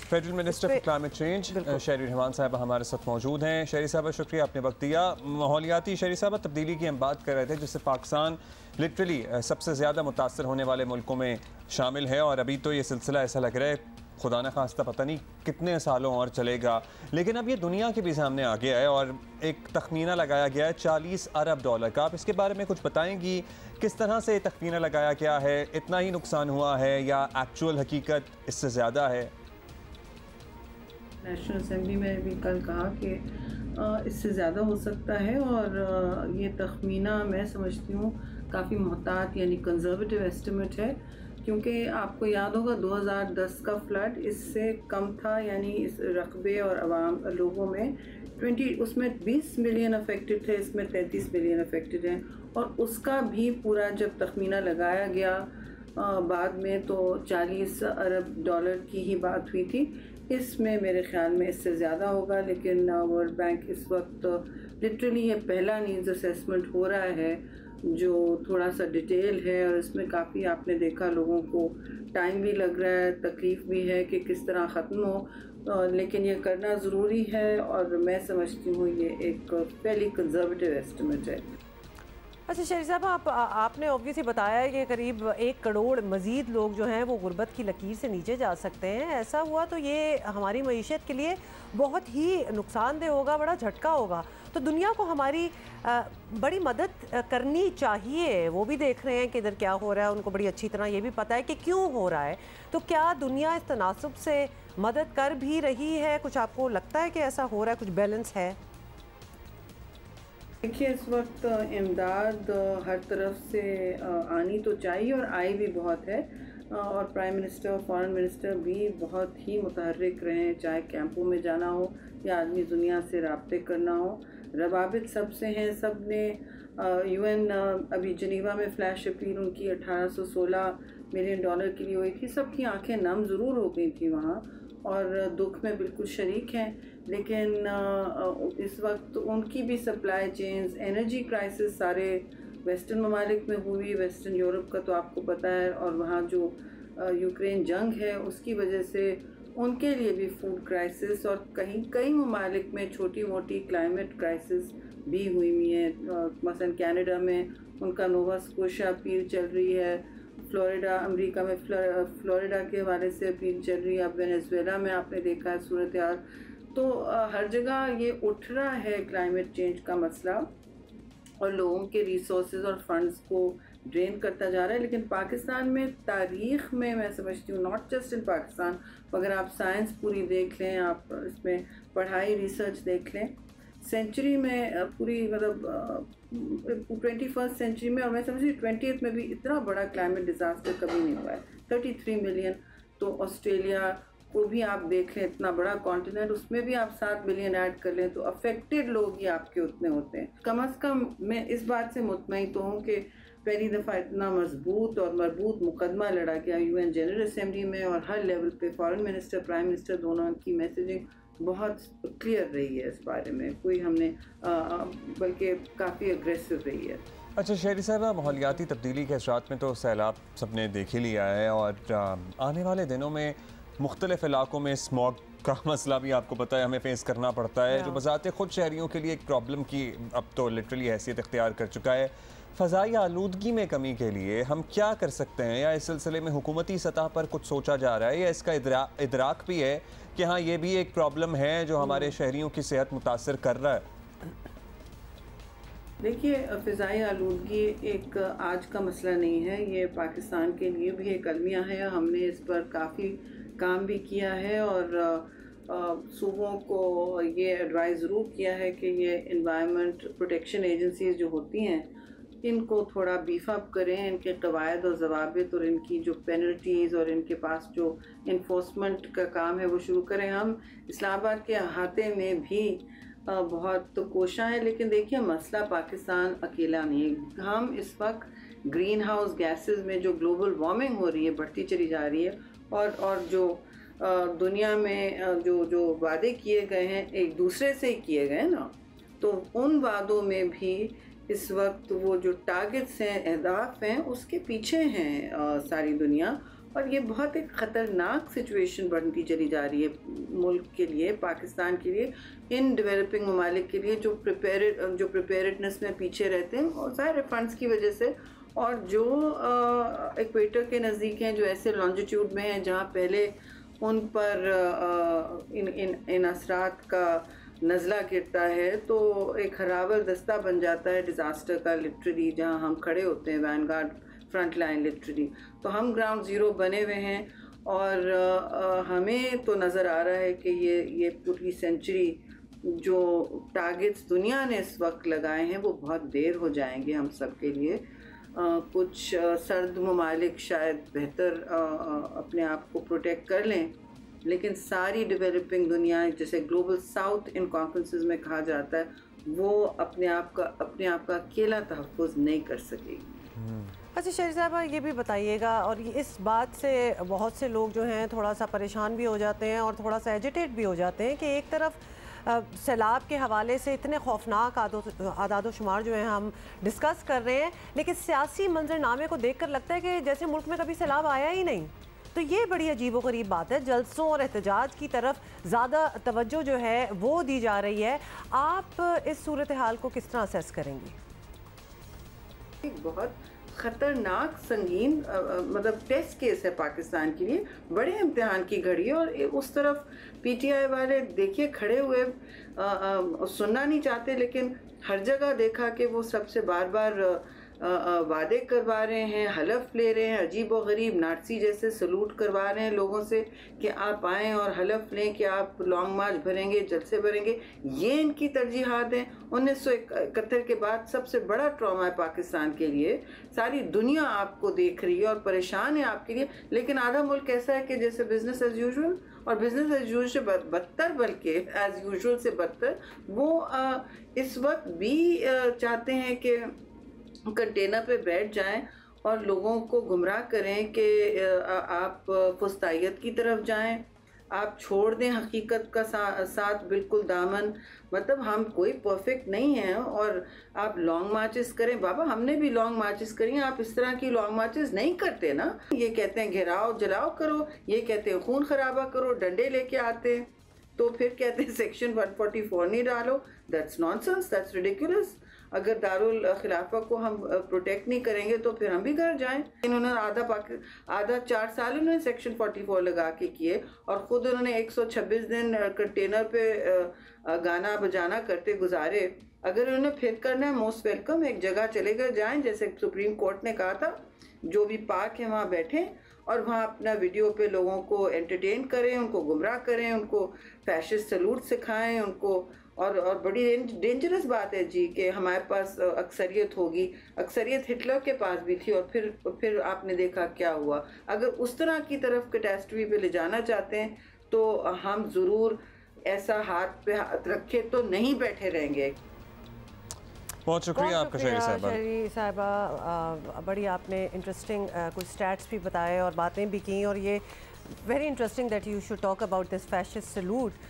Federal minister for climate change शहरी रहमान साहब हमारे साथ मौजूद हैं। शहरी साहब शुक्रिया, आपने वक्त दिया। माहौलियाती शहरी साहब तब्दीली की हम बात कर रहे थे, जिससे पाकिस्तान लिटरली सबसे ज़्यादा मुतासर होने वाले मुल्कों में शामिल है, और अभी तो ये सिलसिला ऐसा लग रहा है खुदा न खास्ता पता नहीं कितने सालों और चलेगा। लेकिन अब ये दुनिया के भी सामने आ गया है और एक तखमीना लगाया गया है $40 अरब का। आप इसके बारे में कुछ बताएंगी, किस तरह से तखमीना लगाया गया है? इतना ही नुकसान हुआ है या एक्चुअल हकीकत इससे ज़्यादा है? नेशनल असेंबली में भी कल कहा कि इससे ज़्यादा हो सकता है, और ये तखमीना मैं समझती हूँ काफ़ी मोहतात यानी कंजर्वेटिव एस्टिमेट है, क्योंकि आपको याद होगा 2010 का फ्लड इससे कम था, यानी इस रकबे और आवाम लोगों में 20 उसमें 20 मिलियन अफेक्टेड थे, इसमें 33 मिलियन अफेक्टेड हैं। और उसका भी पूरा जब तखमीना लगाया गया बाद में तो $40 अरब की ही बात हुई थी। इसमें मेरे ख्याल में इससे ज़्यादा होगा, लेकिन वर्ल्ड बैंक इस वक्त लिटरली ये पहला नीड्स असेसमेंट हो रहा है जो थोड़ा सा डिटेल है, और इसमें काफ़ी आपने देखा लोगों को टाइम भी लग रहा है, तकलीफ़ भी है कि किस तरह ख़त्म हो, लेकिन ये करना ज़रूरी है, और मैं समझती हूँ ये एक पहली कंजर्वेटिव एस्टिमेट है। अच्छा शहरी साहब, आपने ऑब्वियसली बताया है कि करीब 1 करोड़ मज़ीद लोग जो हैं वो गुर्बत की लकीर से नीचे जा सकते हैं। ऐसा हुआ तो ये हमारी मईशत के लिए बहुत ही नुकसानदेह होगा, बड़ा झटका होगा। तो दुनिया को हमारी बड़ी मदद करनी चाहिए। वो भी देख रहे हैं कि इधर क्या हो रहा है, उनको बड़ी अच्छी तरह ये भी पता है कि क्यों हो रहा है। तो क्या दुनिया इस तनासुब से मदद कर भी रही है? कुछ आपको लगता है कि ऐसा हो रहा है, कुछ बैलेंस है? देखिए, इस वक्त इमदाद हर तरफ से आनी तो चाहिए और आई भी बहुत है, और प्राइम मिनिस्टर और फॉरेन मिनिस्टर भी बहुत ही मुतहर्रिक रहे हैं, चाहे कैंपों में जाना हो या आदमी दुनिया से राब्ते करना हो। रवाबित सब से हैं, सब ने UN अभी जनीवा में फ्लैश अपील उनकी $1816 मिलियन के लिए हुई थी। सबकी आंखें नम ज़रूर हो गई थी वहाँ, और दुख में बिल्कुल शरीक हैं, लेकिन इस वक्त उनकी भी सप्लाई चेन्स, एनर्जी क्राइसिस सारे वेस्टर्न ममालिक में हुई। वेस्टर्न यूरोप का तो आपको पता है, और वहाँ जो यूक्रेन जंग है उसकी वजह से उनके लिए भी फूड क्राइसिस, और कई ममालिक में छोटी मोटी क्लाइमेट क्राइसिस भी हुई है। मसलन कनाडा में उनका नोवा स्कोशिया अपील चल रही है, फ्लोरिडा अमेरिका में फ्लोरिडा के हवाले से अपील चल रही है, अब वेनेजुएला में आपने देखा है सूरत हाल। तो हर जगह ये उठ रहा है क्लाइमेट चेंज का मसला, और लोगों के रिसोर्सेज और फंड्स को ड्रेन करता जा रहा है। लेकिन पाकिस्तान में तारीख़ में मैं समझती हूँ, नॉट जस्ट इन पाकिस्तान, अगर आप साइंस पूरी देख लें, आप इसमें पढ़ाई रिसर्च देख लें, सेंचुरी में पूरी मतलब 21st सेंचुरी में, और मैं समझती हूँ 20th में भी इतना बड़ा क्लाइमेट डिज़ास्टर कभी नहीं हुआ है। 33 मिलियन, तो ऑस्ट्रेलिया को भी आप देख लें, इतना बड़ा कॉन्टिनेंट, उसमें भी आप 7 मिलियन ऐड कर लें तो अफेक्टेड लोग ही आपके उतने होते हैं। कम अज़ कम मैं इस बात से मुतमईन तो हूँ कि पहली दफ़ा इतना मजबूत और मरबूत मुकदमा लड़ा गया UN जनरल असेंबली में, और हर लेवल पे फॉरेन मिनिस्टर, प्राइम मिनिस्टर दोनों की मैसेजिंग बहुत क्लियर रही है इस बारे में, कोई हमने बल्कि काफ़ी अग्रेसिव रही है। अच्छा शहरी साहब, माहौलियाती तब्दीली के असरात में तो सैलाब सबने देख ही लिया है, और आने वाले दिनों में मुख्तलिफ इलाकों में स्मॉग का मसला भी आपको पता है हमें फेस करना पड़ता है, जो बजाते खुद शहरियों के लिए एक प्रॉब्लम की अब तो लिटरली हैसियत इख्तियार कर चुका है। फ़ज़ाई आलूदगी में कमी के लिए हम क्या कर सकते हैं, या इस सिलसिले में हुकूमती सतह पर कुछ सोचा जा रहा है, या इसका इदराक भी है कि हाँ ये भी एक प्रॉब्लम है जो हमारे शहरियों की सेहत मुतासर कर रहा है? देखिए, फ़िज़ाई आलूदगी एक आज का मसला नहीं है, ये पाकिस्तान के लिए भी एक अलमिया है। हमने इस पर काफ़ी काम भी किया है, और सूबों को ये एडवाइस ज़रूर किया है कि ये एनवायरनमेंट प्रोटेक्शन एजेंसीज़ जो होती हैं इनको थोड़ा बीफ अप करें, इनके कवायद और ज़वाबित और इनकी जो पेनल्टीज़ और इनके पास जो इन्फोर्समेंट का काम है वो शुरू करें। हम इस्लामाबाद के अहाते में भी बहुत कोशिश है, लेकिन देखिए मसला पाकिस्तान अकेला नहीं है। हम इस वक्त ग्रीन हाउस गैसेस में जो ग्लोबल वार्मिंग हो रही है बढ़ती चली जा रही है, और जो दुनिया में जो वादे किए गए हैं एक दूसरे से ही किए गए ना, तो उन वादों में भी इस वक्त वो जो टारगेट्स हैं, अहदाफ हैं, उसके पीछे हैं सारी दुनिया। और ये बहुत एक ख़तरनाक सिचुएशन बनती चली जा रही है मुल्क के लिए, पाकिस्तान के लिए, इन डेवलपिंग ममालिक के लिए जो प्रिपेयर्डनेस में पीछे रहते हैं और सारे फंड्स की वजह से, और जो इक्वेटर के नज़दीक हैं, जो ऐसे लॉन्जिट्यूड में हैं जहाँ पहले उन पर इन असरात का नज़ला गिरता है, तो एक हरावल दस्ता बन जाता है डिज़ास्टर का लिटरली, जहाँ हम खड़े होते हैं वैनगार्ड फ्रंट लाइन लिटरली। तो हम ग्राउंड ज़ीरो बने हुए हैं और हमें तो नज़र आ रहा है कि ये पूरी सेंचुरी जो टारगेट्स दुनिया ने इस वक्त लगाए हैं वो बहुत देर हो जाएंगे हम सब के लिए। कुछ सर्द ममालिक शायद बेहतर अपने आप को प्रोटेक्ट कर लें, लेकिन सारी डेवलपिंग दुनिया, जैसे ग्लोबल साउथ इन कॉन्फ्रेंसेस में कहा जाता है, वो अपने आप का अकेला तहफ़्फ़ुज़ नहीं कर सकेगी। अच्छा शहरी साहबा, ये भी बताइएगा, और इस बात से बहुत से लोग जो हैं थोड़ा सा परेशान भी हो जाते हैं और थोड़ा सा एजिटेट भी हो जाते हैं कि एक तरफ सैलाब के हवाले से इतने खौफनाक आदाद शुमार जो हैं हम डिस्कस कर रहे हैं, लेकिन सियासी मंजरनामे को देखकर लगता है कि जैसे मुल्क में कभी सैलाब आया ही नहीं। तो ये बड़ी अजीबोगरीब बात है। जलसों और एहतजाज की तरफ ज़्यादा तवज्जो जो है वो दी जा रही है। आप इस सूरत हाल को किस तरह असेस करेंगी? बहुत ख़तरनाक संगीन मतलब टेस्ट केस है पाकिस्तान के लिए, बड़े इम्तिहान की घड़ी है। और उस तरफ पीटीआई वाले देखिए खड़े हुए सुनना नहीं चाहते, लेकिन हर जगह देखा कि वो सबसे बार बार वादे करवा रहे हैं, हलफ ले रहे हैं, अजीब व गरीब नाटसी जैसे सलूट करवा रहे हैं लोगों से कि आप आएँ और हलफ लें कि आप लॉन्ग मार्च भरेंगे, जलसे भरेंगे। ये इनकी तरजीहात हैं। 1971 के बाद सबसे बड़ा ट्रॉमा है पाकिस्तान के लिए। सारी दुनिया आपको देख रही है और परेशान है आपके लिए, लेकिन आधा मुल्क ऐसा है कि जैसे बिजनेस एज यूजुअल, और बिजनेस एज यूजुअल से बदतर, बल्कि एज यूजुअल से बदतर वो इस वक्त भी चाहते हैं कि कंटेनर पे बैठ जाएं और लोगों को गुमराह करें कि आप फुस्तायत की तरफ जाएं, आप छोड़ दें हकीकत का साथ बिल्कुल दामन। मतलब हम कोई परफेक्ट नहीं हैं और आप लॉन्ग मार्चेस करें। बाबा हमने भी लॉन्ग मार्चेस करी हैं, आप इस तरह की लॉन्ग मार्चेस नहीं करते ना। ये कहते हैं घेराव जलाओ करो, ये कहते हैं खून खराबा करो, डंडे लेके आते हैं, तो फिर कहते हैं सेक्शन 144 नहीं डालो। That's nonsense, that's ridiculous. अगर दारुल खिलाफा को हम प्रोटेक्ट नहीं करेंगे तो फिर हम भी घर जाएं। इन्होंने आधा 4 साल उन्होंने सेक्शन 44 लगा के किए और ख़ुद उन्होंने 126 दिन कंटेनर पे गाना बजाना करते गुजारे। अगर उन्होंने फिर करना है, मोस्ट वेलकम, एक जगह चले गए जाएँ, जैसे सुप्रीम कोर्ट ने कहा था, जो भी पार्क है वहाँ बैठें और वहाँ अपना वीडियो पे लोगों को एंटरटेन करें, उनको गुमराह करें, उनको फैशिस्ट सलूट सिखाएं उनको। और बड़ी डेंजरस बात है जी कि हमारे पास अक्सरियत होगी। अक्सरियत हिटलर के पास भी थी और फिर आपने देखा क्या हुआ। अगर उस तरह की तरफ कैटेस्ट्रॉफी पे ले जाना चाहते हैं तो हम ज़रूर ऐसा हाथ पे हाथ रखे तो नहीं बैठे रहेंगे। बहुत शुक्रिया आपका शहरी साहिबा, बड़ी आपने इंटरेस्टिंग कुछ स्टैट्स भी बताए और बातें भी की, और ये very interesting that you should talk about this fascist salute